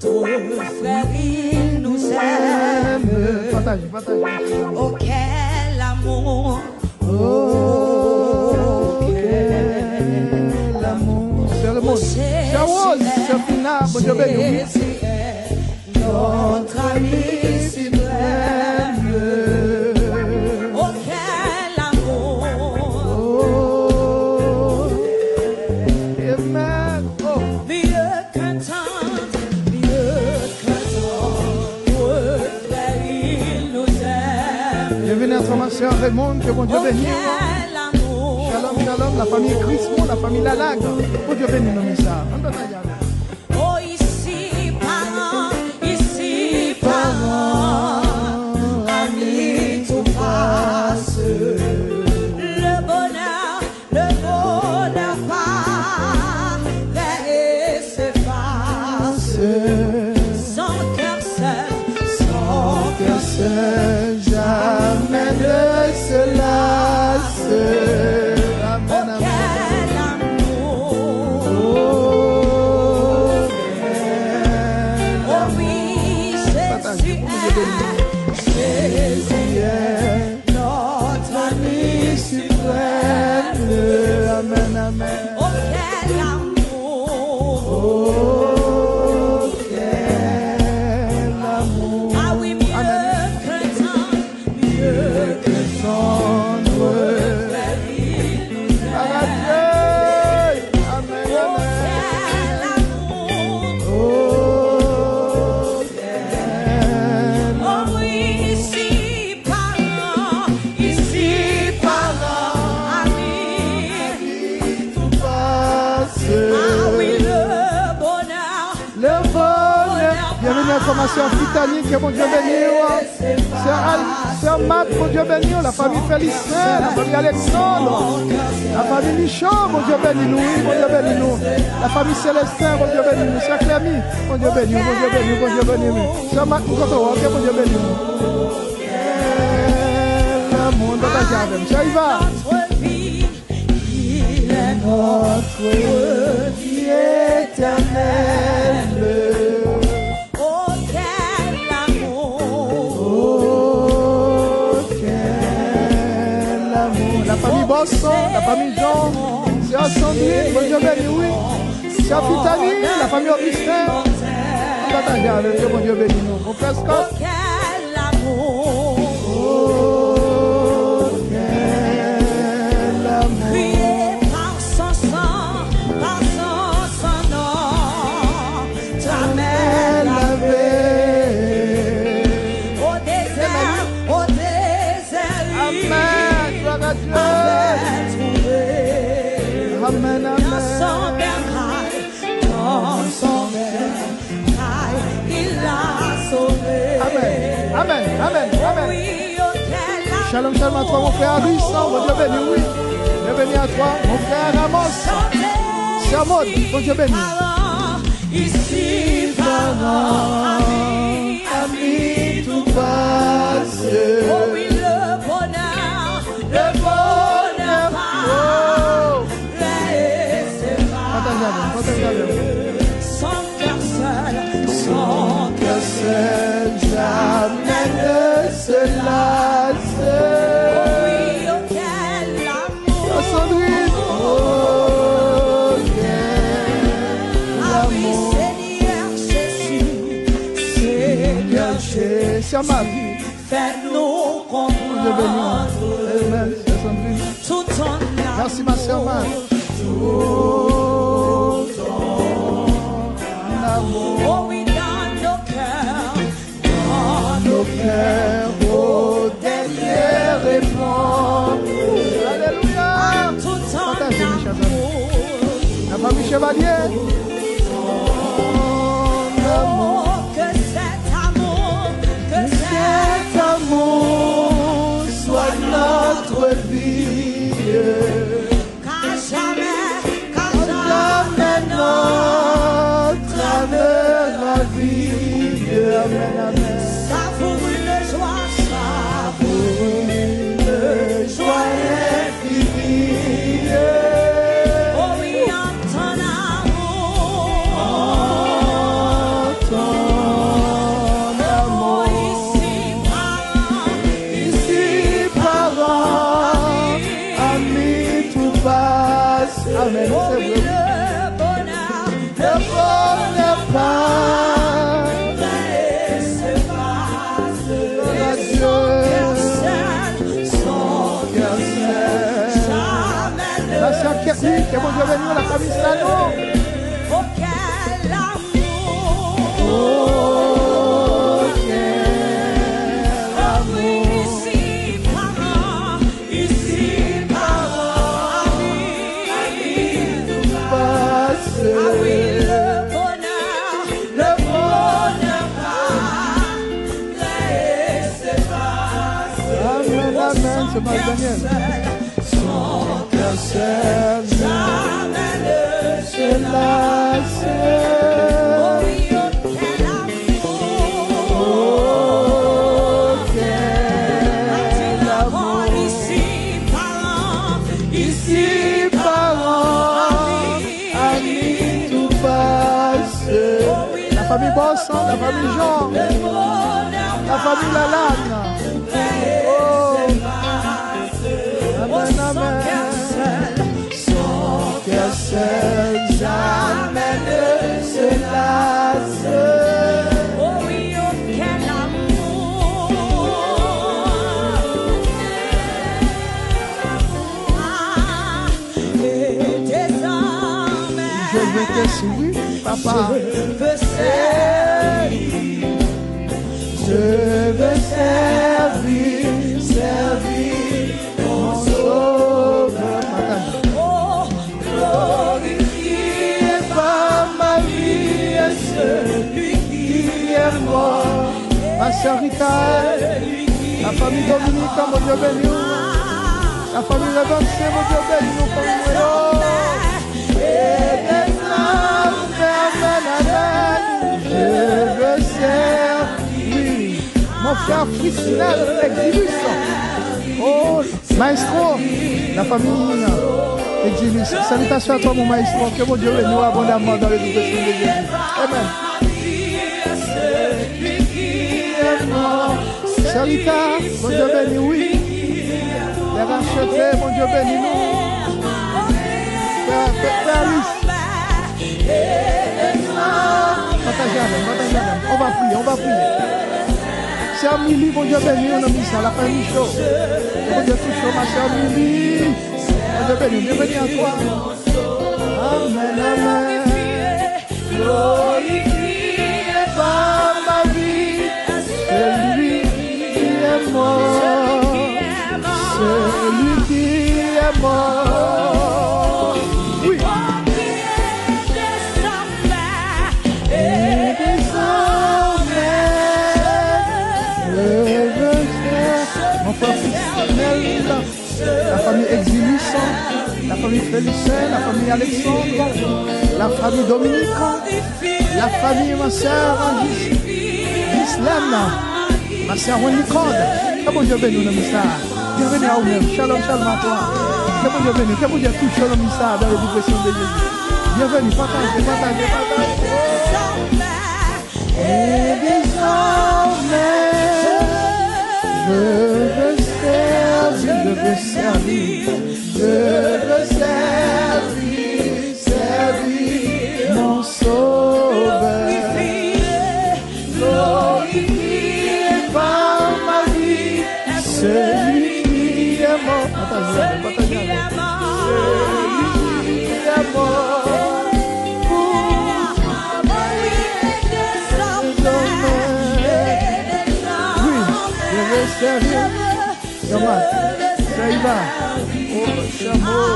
Ton frère, il nous aime. Partage. Oh, quel amour. Oh, quel amour. C'est le monde. C'est Rose, c'est Fina, bon Dieu béni. Notre ami suprême. Oh, quel amour. Oh, amen. Oh. Mieux qu'un temps, frère, il nous aime. Bienvenue à ma soeur Raymond, que bon Dieu bénisse. Shalom, shalom, la famille Crismon, la famille Lalague. Bon Dieu bénisse, nous, ça. Oh, ici, parents, amis, tout passe. Le bonheur part, et s'efface. Sans cœur seul, jamais ne se lasse. Amen, amen. quel amour. Oh oui, Jésus est notre ami suprême. Amen, amen. Oh, quel amour. Oh, quel amour. Ah oui, mieux qu'un temps, Tendre. frère, il nous aime. Amen, Oh, amen. quel amour. Oh, quel Oh oui, ici, parents, amis, tout passe. ah oui, le bonheur. Le bonheur. Bienvenue à la formation Fitani, que bon Dieu bénisse. Sœur Matt, bon Dieu bénisse. La famille Félicien, la famille Alexandre, la famille Michaud, bon Dieu bénisse nous. Bon Dieu bénisse nous. La famille Célestin, bon Dieu bénisse nous. Sœur Clémy, bon Dieu bénisse, bon Dieu bénisse, bon Dieu bénisse nous. Sœur Matt, bon Dieu bénisse nous. Le monde de la garde. Sœur Yva. Notre vie, il est notre vie éternelle. Oh, quel amour. Oh, quel amour. La famille Bosson, la famille Jean, Sœur Sandrine, bon Dieu béni, oui. Sœur Fitani, la famille Augustin. On va t'en dire, bon Dieu béni nous. Mon frère Oh, Scott. quel amour. Oh, quel amour. Crié par son sang, nom, ta mère lavé. au désert, Amen, gloire à Dieu. avait trouvé. Amen, Dans son amen. bercail, il l'a sauvé. Amen, amen, amen, amen. Oui, oh, quel Shalom, shalom à toi, mon frère Harris. Bon Dieu béni, oui. Bienvenue à toi, mon frère Ramos. Sœur Maud, bon Dieu béni. Ici, parents, Amis, tout passe. oh oui, le bonheur part, et s'efface. Son cœur seul, Jamais ne se lasse. oh oui, oh, quel amour. Sandrine, oh, quel Ah oui, amour. Seigneur Jésus, Sœur Marie, fais-nous Dieu béni. comprendre Amen, Sœur Sandrine. tout ton amour. Merci ma sœur Marie. Tout ton amour. Oh oui, dans nos cœurs, Au dernier réponse. Alléluia. tout ton Partagez, mes chers amis. amour. La famille Chevalier. Oh, que cet amour soit notre vie. qu'à jamais Notre âme la vie. Amen, amen. savoure le joie, Joie infinie. oh oui, en ton amour. Ton Dieu béni, la famille Sano. Oh, quel amour. Oh, quel amour. Ici, parents, amis, Passe. ah oui, le bonheur va laisser passer. Amen, amen, c'est ma Daniel. Son cœur seul, jamais ne se lasse. Oh oui, oh, quel amour. Oh, quel amour. Ici, parents, Amis, tout passe. La famille Bossan, la famille Jean, la famille Lalane. Oh, amen, amen. Son cœur seul, jamais ne se lasse. Oh oui, oh, quel amour. Et désormais, Je veux te suivre, papa. je veux servir. Je veux servir mon sauveur. Oh, glorifié Par ma vie et celui qui est mort. Ma sœur Rita, la famille Dominique, mon Dieu béni. La famille Levancé, mon Dieu béni, nous famille. Et des âmes, amen, amen. Je veux servir mon frère Fristinel, Exilus. Oh, maestro, la famille Exilus. Salutations à toi, mon maestro. Que mon Dieu bénisse abondamment dans l'éducation de Jésus. Amen. Salita, mon Dieu bénisse, oui. Les rachetés, mon Dieu bénisse nous. Père Alice. Partagez avec, on va prier. Sœur Mili, mon Dieu béni, on a mis ça, la famille chaud. Mon Dieu tout chaud, ma sœur Mili. Mon Dieu béni, bienvenue à toi. Amen, amen. Glorifié par ma vie, celui qui est mort. Celui qui est mort. Oui. Mon frère Fristinel, la famille Exilus, la famille Félicien, la famille Alexandre, la famille Dominique, la famille ma sœur Gislaine, ma sœur Wendy-Code. Que bon Dieu bénisse nos mystères. Bienvenue à vous-même. Shalom, shalom à toi. Que bon Dieu bénisse. Que bon Dieu touche nos mystères dans l'éducation de Jésus. Bienvenue, partagez. Et désormais, je veux servir mon sauveur. Glorifié par ma vie, celui qui est mort. Celui qui est mort. Servir, comment? Ça y va. Oh, chameau.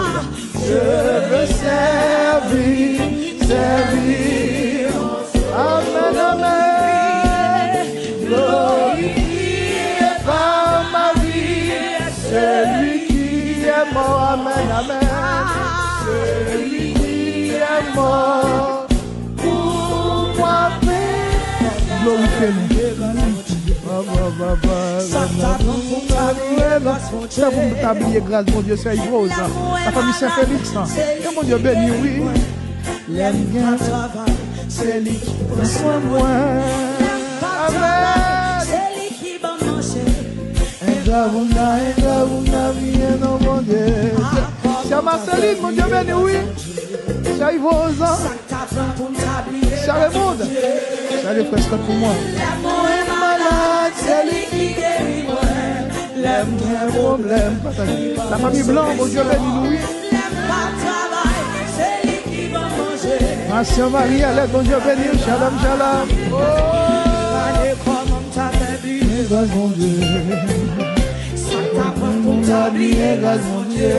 Je veux servir. Amen, amen. Glorifié par ma vie, celui qui est mort. Amen, amen. Celui qui est mort pour moi. Glorifiez-nous. Ça vous m'oubliez grâce, mon Dieu, c'est Rose. La famille Saint-Félix. Que mon Dieu béni, oui. L'aime bien, c'est lui qui prend soin de moi. Amen. C'est lui qui va manger. Viens, mon Dieu. C'est Marceline, mon Dieu béni, oui. C'est Rose. C'est le monde. C'est les frères pour moi. L'amour est malade, c'est lui qui guérit moi. L'aime, problème. La famille Blanc, mon Dieu béni, oui. L'aime pas travail, Ma soeur Marie, elle est, bon Dieu béni, shalom, shalom. Oh, Comment t'as fait briller, grâce mon Dieu. ça t'apprend pour t'habiller, Grâce mon Dieu.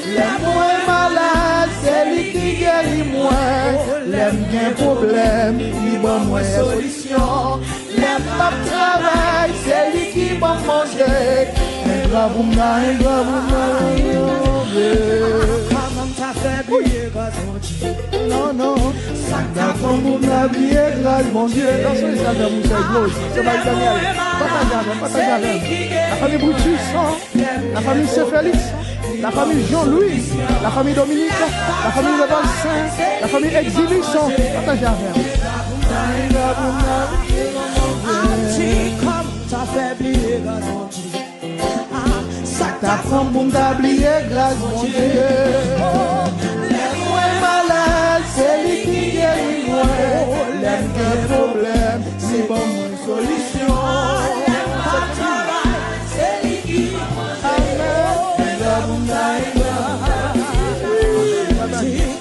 Les moins malades, c'est lui qui guérit moins. Les bien problème, il bon moins solution. Les pas travail, c'est lui qui va manger. Un grave comment t'as fait briller, grâce mon Dieu. non, non. Ça t'apprend pour m'habiller, grâce mon Dieu. Dans ce ça de Moussa Glose, c'est pas Daniel. Partage avec. La famille Brutus, la famille Saint-Félix, la famille Jean-Louis, la famille Dominique, la famille Lebas Saint, la famille Exilus, partagez avec. Comment t'as fait briller, grâce mon Dieu. Ça T'apprends pour m'oublier, grâce mon Dieu. Les moins malades, c'est lui qui guérit moins. Les grands problèmes, c'est bon moins solution. c'est lui qui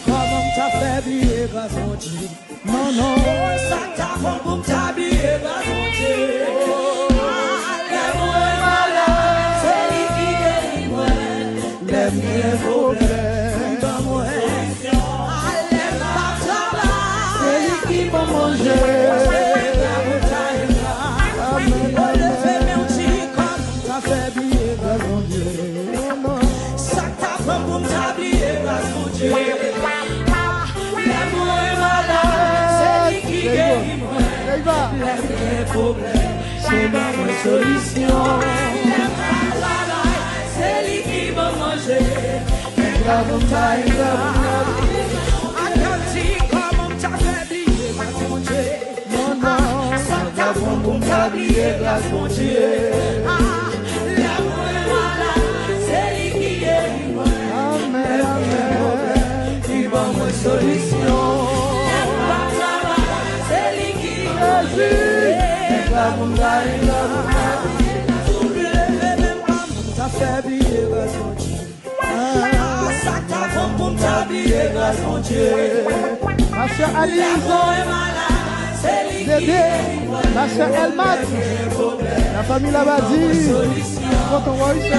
comment t'as fait briller, grâce mon Dieu. Non, non. Ça t'apprend pour t'habiller, grâce mon Dieu. Les grands problèmes, c'est lui qui va manger. C'est ma solution. C'est lui qui va manger. I can't see comment t'as fait briller, grâce mon Dieu. Non, non. Ça t'apprend pour m'habiller, grâce mon Dieu. C'est lui qui guérit moi. Amen, amen. Il va me solution. C'est lui qui t'as fait briller, grâce mon Dieu. Ça t'apprend pour t'habiller, grâce mon Dieu. Ma soeur Alison, Dédé, ma soeur Elmat, la famille Labadi, quand on voit ici, la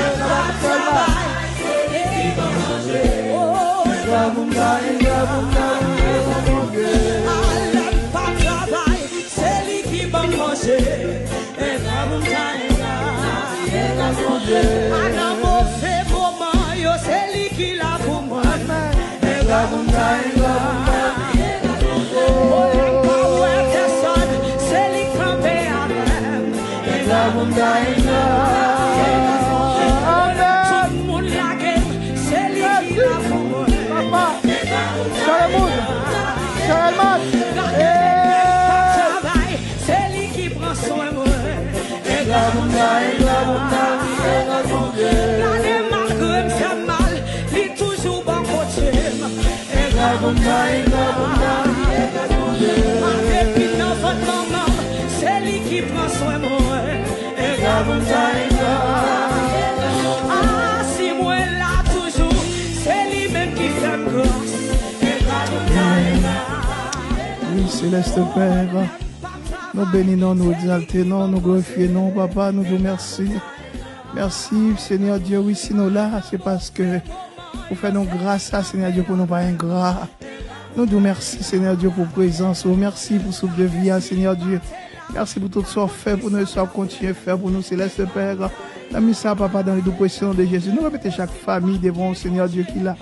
c'est lui qui va manger. C'est lui qui l'a pour moi. C'est lui qui campait tout le monde la gueule. C'est lui qui l'a pour moi. C'est lui qui prend soin de moi. Regardez Malcolm, c'est mal, il est toujours bon côté. Depuis dans votre maman, c'est lui qui prend soin de moi. Ah, si moi là toujours, c'est lui-même qui fait me grâce. Oui, Céleste Père, nous bénissons, nous exaltons, nous glorifions, Papa, nous vous remercions. Merci, Seigneur Dieu, oui, si nous là, c'est parce que vous faites nous grâce à Seigneur Dieu pour nous pas ingrats. Nous vous remercions, Seigneur Dieu, pour présence. Merci pour souffle de vie, Seigneur Dieu. Merci pour tout ce que fait pour nous, ce continuer à faire pour nous, Céleste Père. Nous mis ça, Papa, dans les deux positions de Jésus. Nous répétons chaque famille devant le Seigneur Dieu qui l'a.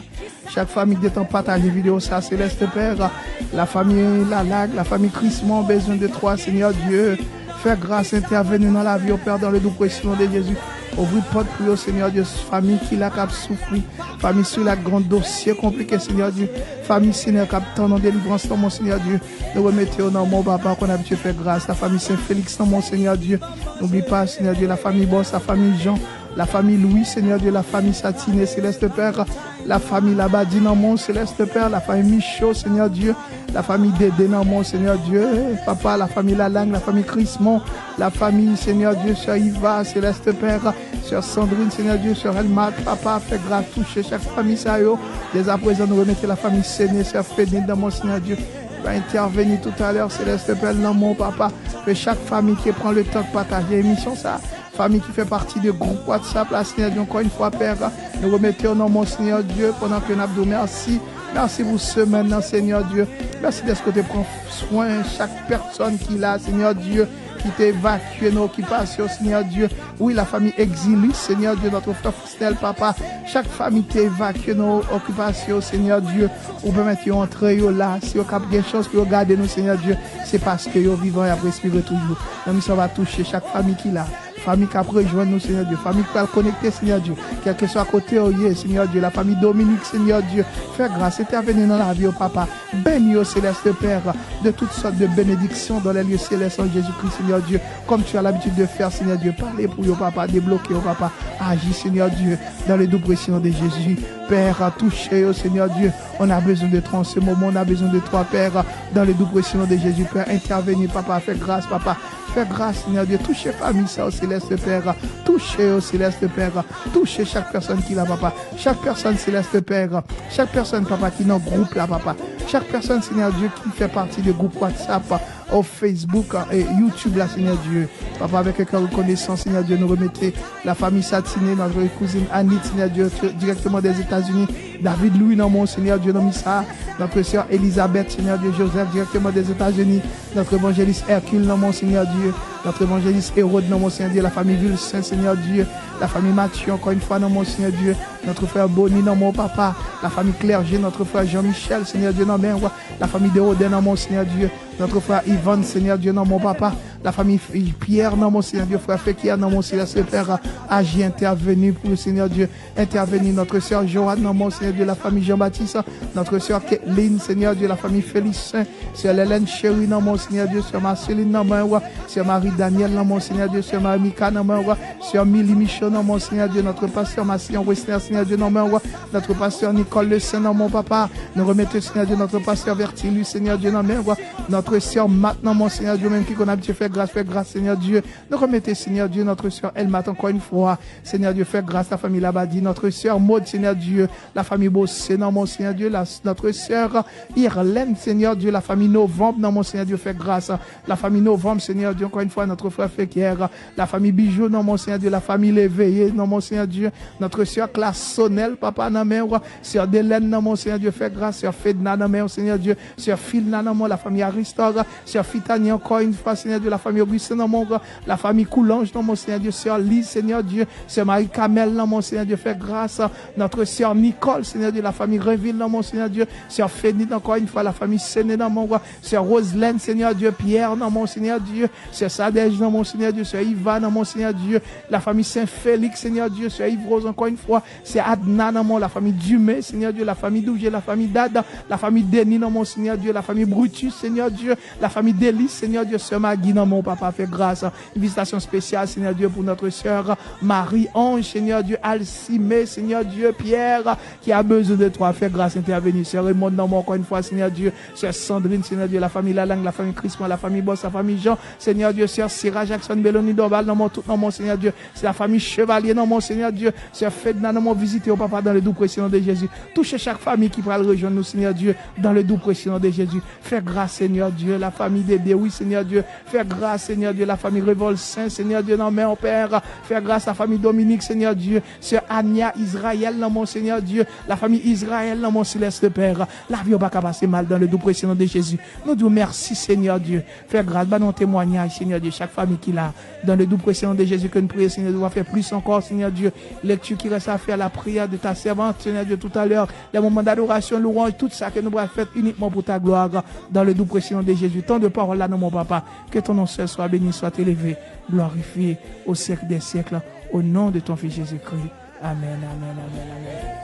Chaque famille qui est en partage de vidéo, ça, Céleste Père. La famille La Lague, la famille Christman, besoin de toi, Seigneur Dieu. Faire grâce, intervenir dans la vie, au Père, dans les deux positions de Jésus. Ouvrir porte pour le Seigneur Dieu, famille qui l'a cap souffrir, famille sur la grande dossier compliqué, Seigneur Dieu, famille Seigneur cap tant en délivrance dans mon Seigneur Dieu, nous remettons dans mon papa qu'on a habitué faire grâce, la famille Saint-Félix dans mon Seigneur Dieu, n'oublie pas Seigneur Dieu, la famille Boss, la famille Jean, la famille Louis, Seigneur Dieu, la famille Satine, Céleste Père, la famille là-bas, dit non, mon céleste Père, la famille Michaud, Seigneur Dieu, la famille Dédé, non, mon Seigneur Dieu, papa, la famille Lalangue, la famille Crismon, la famille, Seigneur Dieu, Sœur Yva, céleste Père, Sœur Sandrine, Seigneur Dieu, Sœur Elmat, papa, fait grâce, toucher chaque famille, ça y est, dès à présent, nous remettons la famille Séné, Sœur Fédine, dans mon Seigneur Dieu, va intervenir tout à l'heure, céleste Père, non, mon papa, que chaque famille qui prend le temps de partager l'émission, ça, famille qui fait partie du groupe WhatsApp, la Seigneur Dieu, encore une fois, Père, nous remettons dans mon Seigneur Dieu, pendant que nous avons merci. Merci pour ce maintenant, Seigneur Dieu. Merci de ce que tu prends soin de chaque personne qui l'a, Seigneur Dieu, qui t'a évacué nos occupations, Seigneur Dieu. Oui, la famille exilée, Seigneur Dieu, notre frère Fustel, papa. Chaque famille t'a évacué nos occupations, Seigneur Dieu. Ou peut mettre entrer là. Si vous avez des choses pour regarder nous, Seigneur Dieu, c'est parce que vous vivons et respirer toujours. Donc, ça va toucher chaque famille qui l'a. Famille qui a rejoint nous, Seigneur Dieu. Famille qui va le connecter, Seigneur Dieu. Quel que soit à côté, Seigneur Dieu. La famille Dominique, Seigneur Dieu. Fais grâce, intervenez dans la vie, au papa. Bénis au céleste Père de toutes sortes de bénédictions dans les lieux célestes en Jésus-Christ, Seigneur Dieu. Comme tu as l'habitude de faire, Seigneur Dieu. Parlez pour au papa, débloquer au papa. Agis, Seigneur Dieu, dans le doux précieux de Jésus. Père, touchez au Seigneur Dieu. On a besoin de toi en ce moment. On a besoin de toi, Père, dans le doux précieux de Jésus. Père, intervenez, papa. Fais grâce, papa. Fais grâce, Seigneur Dieu. Touchez famille, ça, au céleste Père. Touchez au céleste Père. Touchez chaque personne qui l'a, papa. Chaque personne, céleste Père. Chaque personne, papa, qui est dans le groupe là, papa. Chaque personne, Seigneur Dieu, qui fait partie du groupe WhatsApp, au Facebook et YouTube, là, Seigneur Dieu. Papa, avec un cœur reconnaissant, Seigneur Dieu, nous remettez la famille Satiné, notre cousine Annie, Seigneur Dieu, directement des États-Unis. David Louis, non, mon Seigneur Dieu, non, Missa. Notre sœur Elisabeth, Seigneur Dieu, Joseph, directement des États-Unis. Notre évangéliste Hercule, non, mon Seigneur Dieu. Notre évangéliste Hérode, non, mon Seigneur Dieu. La famille Vulsain, Seigneur Dieu. La famille Mathieu, encore une fois, non, mon Seigneur Dieu. Notre frère Bonnie, non, mon papa. La famille Clergé, notre frère Jean-Michel, Seigneur Dieu, non, mais la famille de Rodin, non, mon Seigneur Dieu. Notre frère Yvonne, Seigneur Dieu, non, mon papa. La famille Pierre, non, mon Seigneur Dieu. Frère Fékia, non, mon Seigneur Dieu. Père, agis, intervenu pour le Seigneur Dieu. Intervenir, notre sœur Joanne, non, mon Seigneur Dieu. La famille Jean-Baptiste, notre sœur Kathleen, Seigneur Dieu. La famille Félicien, sœur Hélène Chérie, non, mon Seigneur Dieu. Sœur Marceline, non, mon sœur Marie-Daniel, non, mon Seigneur Dieu. Sœur Marie-Mika, non, mon sœur Milly Michaud, non, mon Seigneur Dieu. Notre pasteur Massillon Westner, Seigneur Dieu, non, mon notre pasteur Nicole Le Saint, non, mon papa. Nous remettons, Seigneur Dieu, notre pasteur Vertilus, Seigneur Dieu, non, mon notre sœur maintenant, mon Seigneur Dieu, même qui qu'on a habitué fait grâce, Seigneur Dieu. Nous remettons, Seigneur Dieu, notre sœur Elmat, encore une fois. Seigneur Dieu, fais grâce, la famille Labadi, notre sœur Maud, Seigneur Dieu, la famille Bossé, non, mon Seigneur Dieu, notre sœur Irlène, Seigneur Dieu, la famille Novembre, non, mon Seigneur Dieu, fais grâce. La famille Novembre, Seigneur Dieu, encore une fois, notre frère Féquier, la famille Bijou, non, mon Seigneur Dieu, la famille Léveillé, non, mon Seigneur Dieu, notre sœur Classe Sonnel, papa, non, mais, sœur Délène, non, mon Seigneur Dieu, fais grâce, sœur Fedna, non, mais, Seigneur Dieu, sœur Philna, non, la famille Aristor, sœur Fitani, encore une fois, Seigneur Dieu, la famille Augustin, non, mon la famille Coulange, non, mon Seigneur Dieu, sœur Lise, Seigneur Dieu, sœur Marie-Camel, non, mon Seigneur Dieu, fais grâce, notre sœur Nicole, Seigneur Dieu, la famille Réville, non, mon Seigneur Dieu, sœur Fénide, encore une fois, la famille Séné, non, mon roi, sœur Roselaine, Seigneur Dieu, Pierre, non, mon Seigneur Dieu, sœur Sadège, non, mon Seigneur Dieu, sœur Yvan, non, mon Seigneur Dieu, la famille Saint-Félix, Seigneur Dieu, sœur Yves Rose, encore une fois, c'est Adna, non, mon, la famille Dumé, Seigneur Dieu, la famille Dougé, la famille Dada, la famille Denis, non, mon Seigneur Dieu, la famille Brutus, Seigneur Dieu, la famille Délice, Seigneur Dieu, sœur Magui, non, mon papa, fait grâce, une visitation spéciale, Seigneur Dieu, pour notre sœur Marie-Ange, Seigneur Dieu, Alcimé, Seigneur Dieu, Pierre, qui a besoin de toi, fais grâce, intervenir, sœur Raymond, non, mon, encore une fois, Seigneur Dieu, sœur Sandrine, Seigneur Dieu, la famille Lalangue, la famille Crisman, la famille Boss, la famille Jean, Seigneur Dieu, sœur Syrah, Jackson, Belloni, Dorbal, non, mon, tout, non, mon, Seigneur Dieu, c'est la famille Chevalier, non, mon, Seigneur Dieu, sœur Fedna, non, mon, visiter au papa dans le doux précieux de Jésus, touchez chaque famille qui pourra le rejoindre nous, Seigneur Dieu, dans le doux précieux de Jésus, fais grâce, Seigneur Dieu, la famille Dédé, oui, Seigneur Dieu, fais grâce, Seigneur Dieu, la famille Révolte Saint, Seigneur Dieu, non, mais mon Père, fais grâce à la famille Dominique, Seigneur Dieu, sœur Ania, Israël, non, mon Seigneur Dieu, la famille Israël, non, mon céleste Père, la vie va pas passer mal dans le doux précieux de Jésus, nous disons merci, Seigneur Dieu, fais grâce, bah, non, témoignage, Seigneur Dieu, chaque famille qui l'a, dans le doux précieux de Jésus, que nous prions, Seigneur Dieu, va faire plus encore, Seigneur Dieu, lecture qui reste à faire, la prière de ta servante, Seigneur Dieu, tout à l'heure, les moments d'adoration, louange, tout ça que nous avons fait uniquement pour ta gloire, dans le doux précieux de Jésus, tant de paroles là, non, mon papa, que ton nom seul soit béni, soit élevé, glorifié au siècle des siècles, au nom de ton Fils Jésus-Christ. Amen, amen, amen, amen.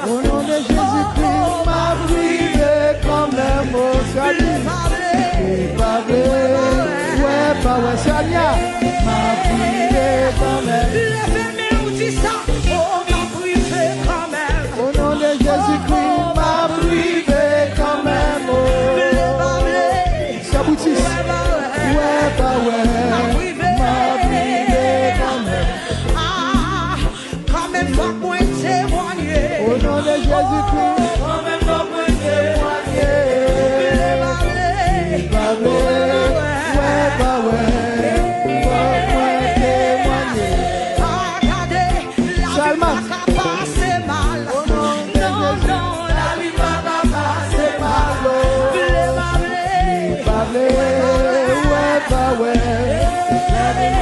Au nom de Jésus-Christ, m'a privé quand même, oh, salut. C'est pas vrai, ouais, pas ouais, Seigneur, m'a privé Jésus-Christ.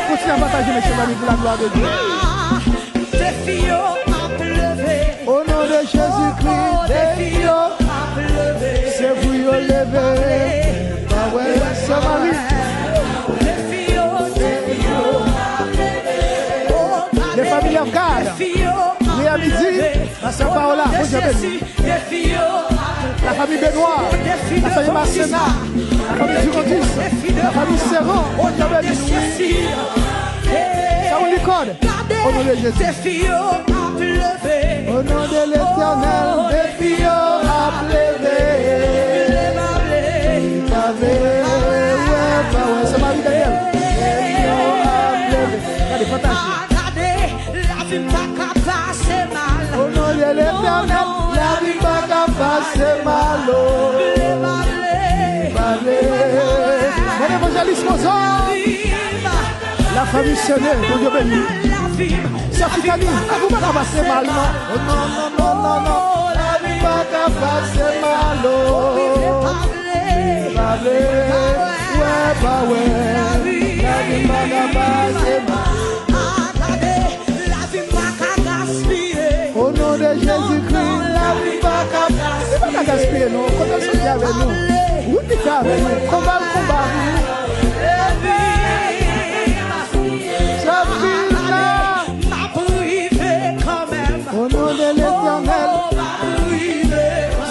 Continuez à partager, messieurs, pour la gloire de Dieu. Au nom de Jésus-Christ, c'est vous qui levez. C'est Marie. Les familles afghanes, les à midi, la sœur Paola, la famille Benoît, la famille Marcena, la famille Durotis, la famille Serron, ça vous l'école. Au nom de Jésus. Au nom de l'Éternel, des filles à c'est Marie Daniel. Regardez, partagez. Au nom de l'Éternel, la vie pas qu'à passer mal. Mon évangéliste Mozart, la famille Sénée, mon Dieu béni. Ça fait qu'à nous, vous pas qu'à passer mal, non? Non, la vie pas qu'à passer mal. La vie pas qu'à passer mal. Au nom de Jésus-Christ, la vie pas qu'à passer. C'est pas qu'à gaspiller, non? Quand elle se dit avec nous, où tu es avec nous? Combat le combat. Ça vit là. Au nom de l'Éternel.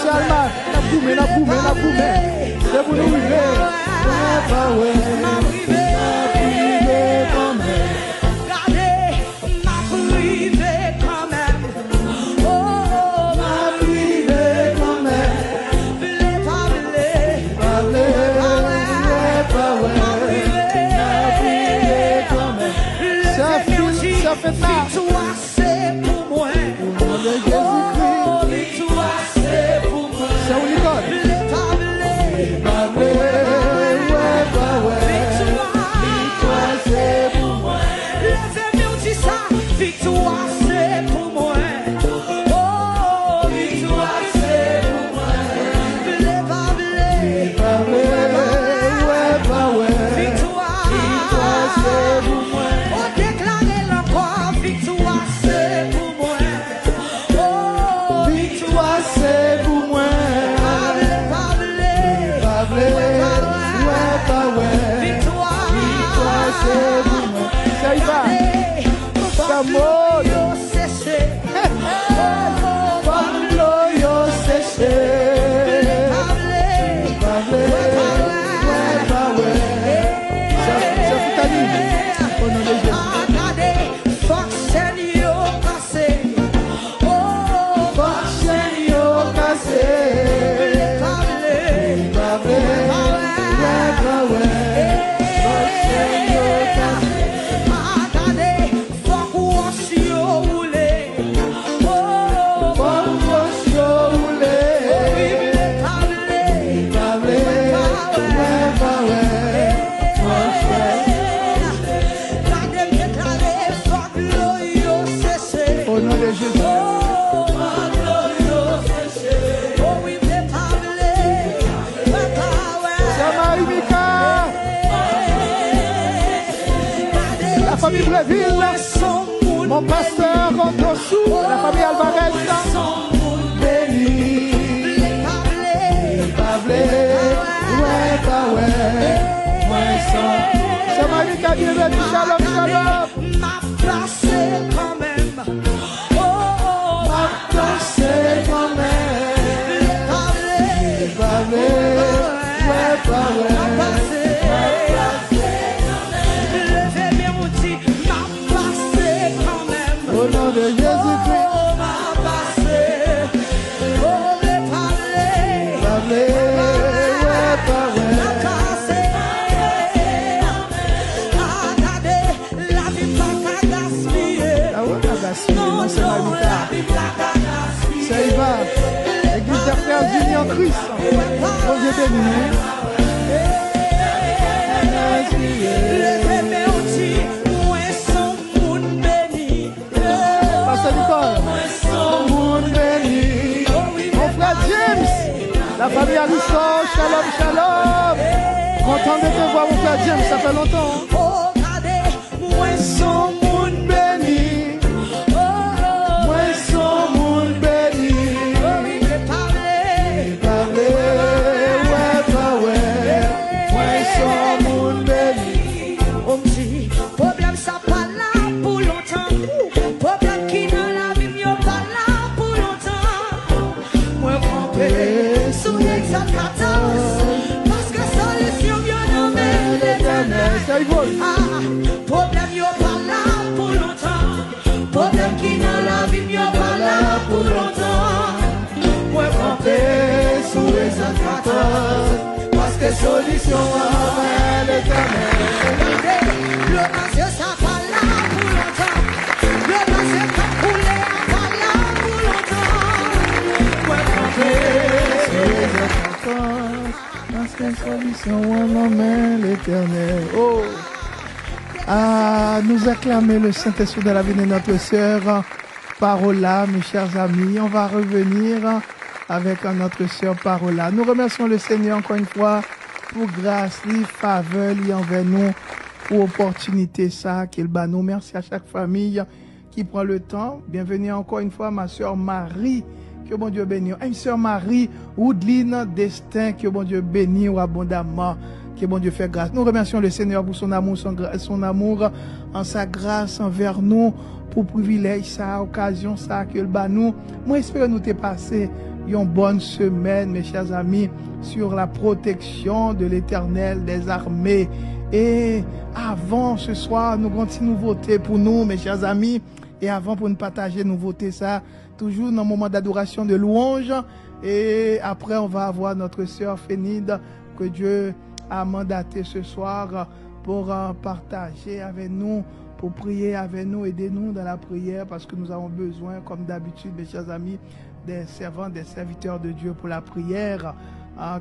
Salman, la boumé. C'est pour nous vivre. Ça fait ça. Victoire c'est pour moi. Au nom de Jésus-Christ. Victoire c'est pour moi. C'est où l'école? Victoire c'est pour moi. Levez-moi dit ça. Victoire c'est pour moi. Oh, victoire c'est pour moi. Victoire c'est pour moi. On déclare l'encore. Victoire c'est pour moi. Oh, Victoire c'est pour moi. Victoire c'est pour moi. Ça y va. Ça monte. Pablo yo séché. Ça fait ta ligne. Au nom de Jésus. Au nom de Jésus. La famille Bréville, mon pasteur Rondossou, la famille Alvarez, béni, c'est Marie qui a dit shalom, shalom. Ma place c'est quand même. Ma place c'est quand même. Au nom de Jésus-Christ. États-Unis en Christ. Bon Dieu béni. Pasteur Nicole. Mon frère James. La famille Alisson. Shalom, shalom. Content de te voir, mon frère James. Ça fait longtemps. Problème yo pas là pour longtemps. Problème qui dans la vie yo pas là pour longtemps. Moi camper sous les attracteurs parce que solution avec l'Éternel. Le passé ça pas là pour longtemps. Le passé ça coulé pas là pour longtemps. Moi camper sous les attracteurs parce que solution avec l'Éternel. Oh. Nous acclamer le Saint-Esprit de la vie de notre sœur Parola, mes chers amis. On va revenir avec notre sœur Parola. Nous remercions le Seigneur encore une fois pour grâce, faveur, envers nous, pour opportunité ça qu'il bat nous. Merci à chaque famille qui prend le temps. Bienvenue encore une fois ma sœur Marie. Que bon Dieu bénisse. Une sœur Marie, Woodline Destin, que bon Dieu bénisse abondamment. Que bon Dieu fait grâce. Nous remercions le Seigneur pour son amour en sa grâce envers nous, pour privilège ça, occasion ça que le bat nous. Moi, j'espère nous t'es passé une bonne semaine, mes chers amis, sur la protection de l'Éternel des armées. Et avant ce soir, nous continuons voter pour nous, mes chers amis. Et avant, pour nous partager, nous voter ça, toujours dans le moment d'adoration de louange. Et après, on va avoir notre sœur Fénide, que Dieu a mandaté ce soir pour partager avec nous, pour prier avec nous, aider nous dans la prière, parce que nous avons besoin, comme d'habitude, mes chers amis, des servants, des serviteurs de Dieu pour la prière.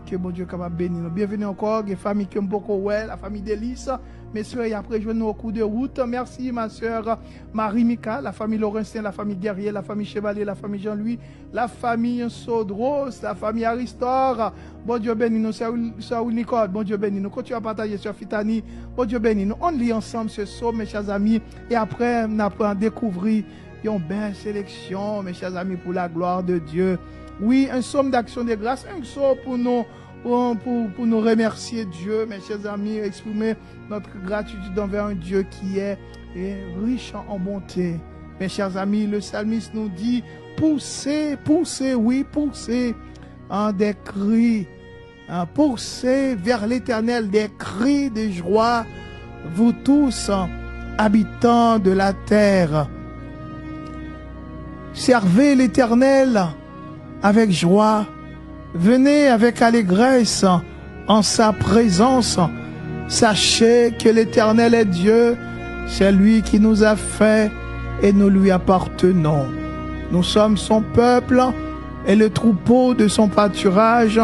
Que bon Dieu capable de bénir. Bienvenue encore, les familles qui ont beaucoup, la famille d'Élis, mes soeurs, et après, je vais nous au coup de route. Merci, ma soeur Marie-Mika, la famille Laurencin, la famille Guerrier, la famille Chevalier, la famille Jean-Louis, la famille Sodros, la famille Aristor. Bon Dieu bénis nous, soeur Nicole, bon Dieu bénis nous. Continuez à partager sur Fitani, bon Dieu bénis nous. On lit ensemble ce soir, mes chers amis, et après, on apprend à découvrir une belle sélection, mes chers amis, pour la gloire de Dieu. Oui, un somme d'action de grâce, un somme pour nous remercier Dieu, mes chers amis, exprimer notre gratitude envers un Dieu qui est riche en bonté. Mes chers amis, le psalmiste nous dit, poussez, oui, poussez des cris, poussez vers l'Éternel des cris de joie, vous tous, habitants de la terre. Servez l'Éternel avec joie, venez avec allégresse en sa présence. Sachez que l'Éternel est Dieu, c'est lui qui nous a fait et nous lui appartenons. Nous sommes son peuple et le troupeau de son pâturage.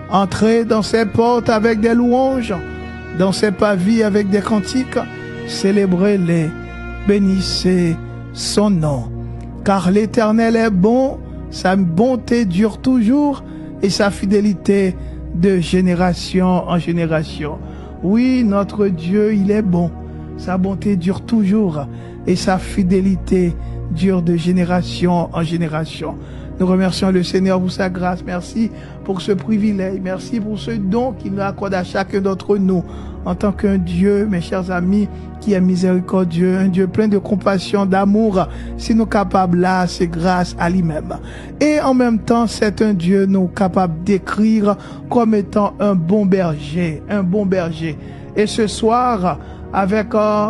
Entrez dans ses portes avec des louanges, dans ses pavis avec des cantiques. Célébrez-les, bénissez son nom. Car l'Éternel est bon, sa bonté dure toujours et sa fidélité de génération en génération. Oui, notre Dieu, il est bon. Sa bonté dure toujours et sa fidélité dure de génération en génération. Nous remercions le Seigneur pour sa grâce. Merci pour ce privilège. Merci pour ce don qu'il nous accorde à chacun d'entre nous en tant qu'un Dieu, mes chers amis, qui est miséricordieux, un Dieu plein de compassion, d'amour. Si nous capables là, c'est grâce à lui-même. Et en même temps, c'est un Dieu nous capable d'écrire comme étant un bon berger, un bon berger. Et ce soir, avec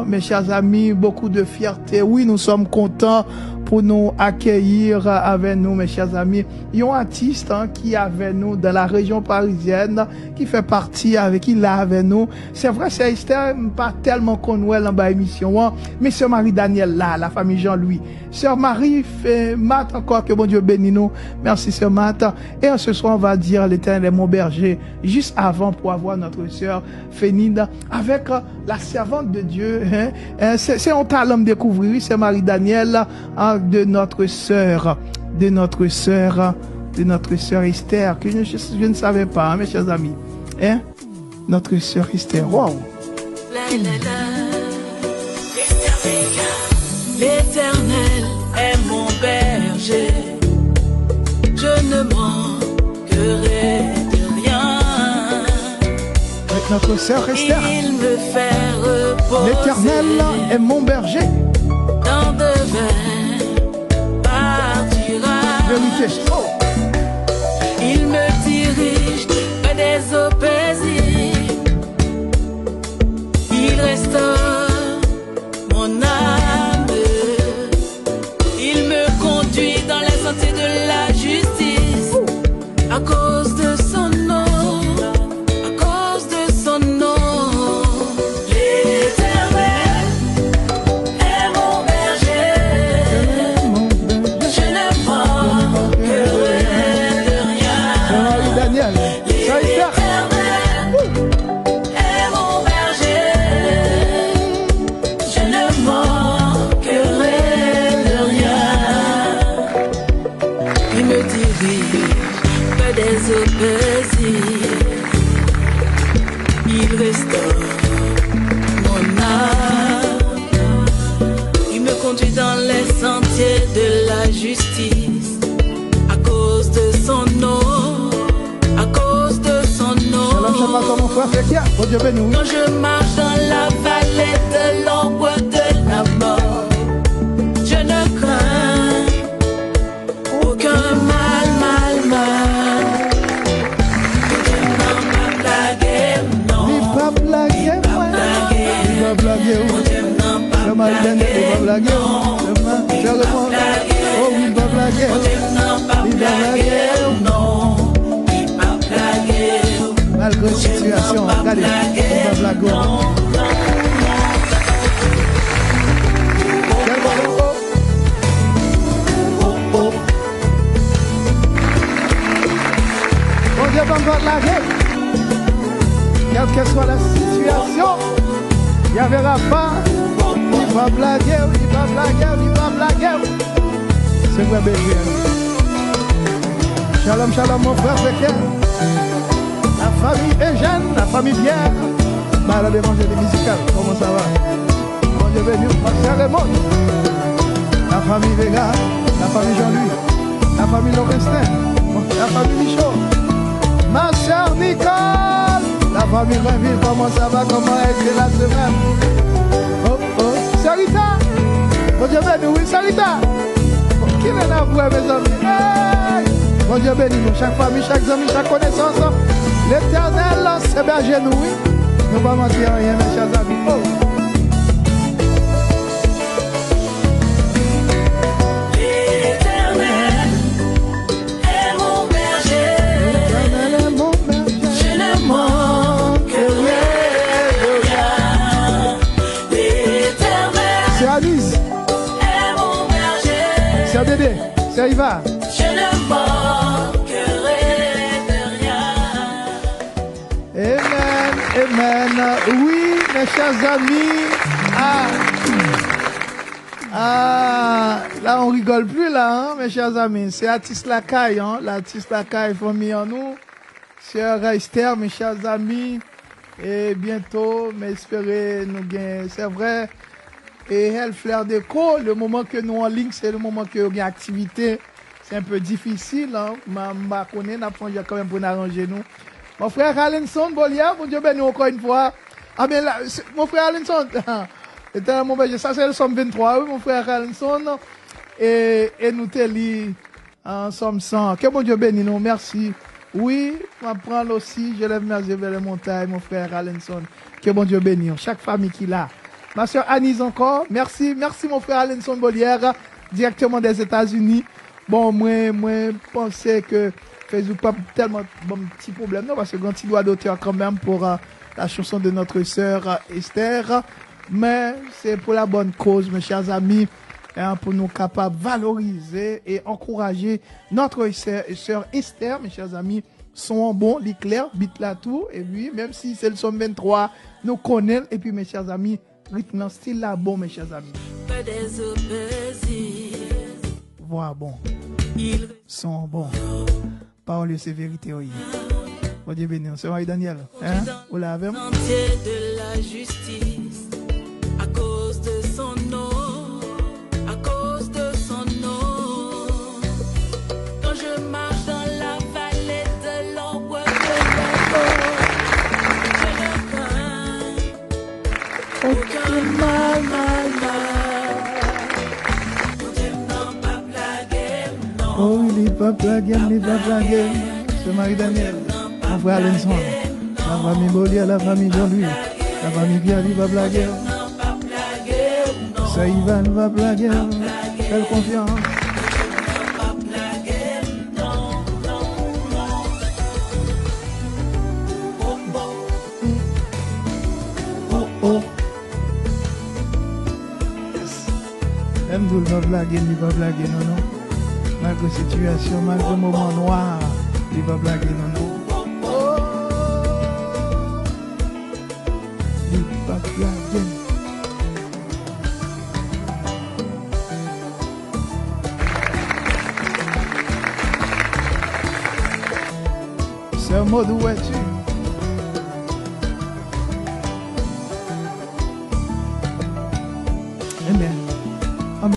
mes chers amis, beaucoup de fierté. Oui, nous sommes contents pour nous accueillir avec nous, mes chers amis, un artiste qui est avec nous dans la région parisienne, qui fait partie avec, qui est là avec nous. C'est vrai, c'est Esther, pas tellement qu'on voit dans l'émission, mais Sœur Marie-Daniel là, la famille Jean-Louis. Sœur Marie fait Matt encore, que bon Dieu bénisse nous. Merci Sœur Matt. Et ce soir, on va dire l'Éternel est mon berger, juste avant pour avoir notre sœur Fénide avec la servante de Dieu. C'est un talent de découvrir, c'est Marie-Daniel de notre sœur Esther, que je ne savais pas, mes chers amis. Notre sœur Esther. Wow. L'Éternel est mon berger, je ne manquerai de rien. Avec notre sœur Esther. Il me fait reposer. L'Éternel est mon berger. Dans de verts pâturages. Vérité. Oh. Il me dirige près des eaux paisibles. Il restaure mon âme. Il me conduit dans les sentiers de la justice. À cause de son nom. À cause de son nom. L'Éternel est mon berger. Je ne manquerai de rien. Marie-Daniel. L'Éternel est mon berger. Je ne manquerai de rien. Il me dirige près des eaux paisibles. Il restaure mon âme. Il me conduit dans les sentiers de la justice. À cause de son nom. À cause de son nom. Shalom, shalom, mon frère, c'est qui? Bon Dieu béni. Quand je marche dans la vallée de l'ombre de la mort, je ne crains aucun mal. Il va blaguer, moi. Il va blaguer, le Marie-Daniel, il va blaguer. Oh, il va blaguer. Il va blaguer. Malgré la situation, regardez, il va blaguer. Bon Dieu, on va blaguer. Quelle que soit la situation, il n'y verra pas. Il va blaguer, il va blaguer, il va blaguer. C'est quoi, bébé? Shalom, shalom, mon frère, c'est qui? La famille Eugène, la famille Pierre. Malade évangélique musical, comment ça va? Bon Dieu béni, Pasteur Raymond. La famille Vega, la famille Jean-Louis, la famille Laurestin, la famille Michaud. Ma sœur Nicole, la famille Rainville, comment ça va? Comment est-ce la semaine? Oh, oh, Sarita. Bon Dieu béni, oui, Sarita. Qui est là pour mes amis? Hey! Bon Dieu béni, chaque famille, chaque ami, chaque connaissance. L'Éternel, c'est berger nous, oui. Nous ne pas mentir rien, mes chers amis. Oh. L'Éternel est mon berger. Je ne manquerai de rien. L'Éternel C'est Alice. est mon berger. C'est Dédé. C'est Iva. Je ne manquerai de rien. Amen. Oui, mes chers amis. Là, on rigole plus, là, hein, mes chers amis. C'est Artiste Lacaille, hein. L'artiste Lacaille, famille en nous. Sœur Esther, mes chers amis. Et bientôt, mais espérez nous gagner. C'est vrai. Et elle, Fleur Déco, le moment que nous en ligne, c'est le moment que nous avons activité. C'est un peu difficile, hein. Ma connaît, n'a pas quand même pour nous arranger nous. Mon frère Alenson Bolia, mon Dieu béni encore une fois. Ah bien là, mon frère Alenson, mon berger, ça c'est le Somme 23, oui, mon frère Alenson. Et nous te lis en Somme 100. Que mon Dieu béni nous, merci. Oui, on prend aussi, je lève mes yeux vers les montagnes, mon frère Alenson. Que bon Dieu bénisse chaque famille qui l'a. Ma soeur Anise encore, merci mon frère Alenson Bolière. directement des États-Unis. Bon, moi, pensais que Facebook pas tellement bon petit problème, non, parce que quand il doit d'auteur quand même pour la chanson de notre sœur Esther. Mais c'est pour la bonne cause, mes chers amis, hein, pour nous capables de valoriser et encourager notre sœur Esther, mes chers amis. Son bon, l'éclair, bit la tout, et puis, même si c'est le son 23, nous connaissons, et puis, mes chers amis, rythme style là bon, mes chers amis. Voix bon. Son bon. Parole, c'est vérité, oui. Bon Dieu béni, c'est moi, Daniel. Hein? Vous l'avez? De la justice, à cause de son nom, à cause de son nom. Quand je marche dans la vallée de l'ombre de la mort, je ne crains aucun mal. Oh, il n'est pas plagué, c'est Marie-Daniel. Mon frère Lenson, la famille Bolier, la famille Jean-Louis, la famille Pierre va blaguer. Ça Ivan va blaguer. Quelle confiance. Même d'où il va blaguer, il va blaguer, non. Malgré la situation, malgré le moment noir, il va blaguer, non. Il va blaguer. C'est un mot d'où es-tu? Amen.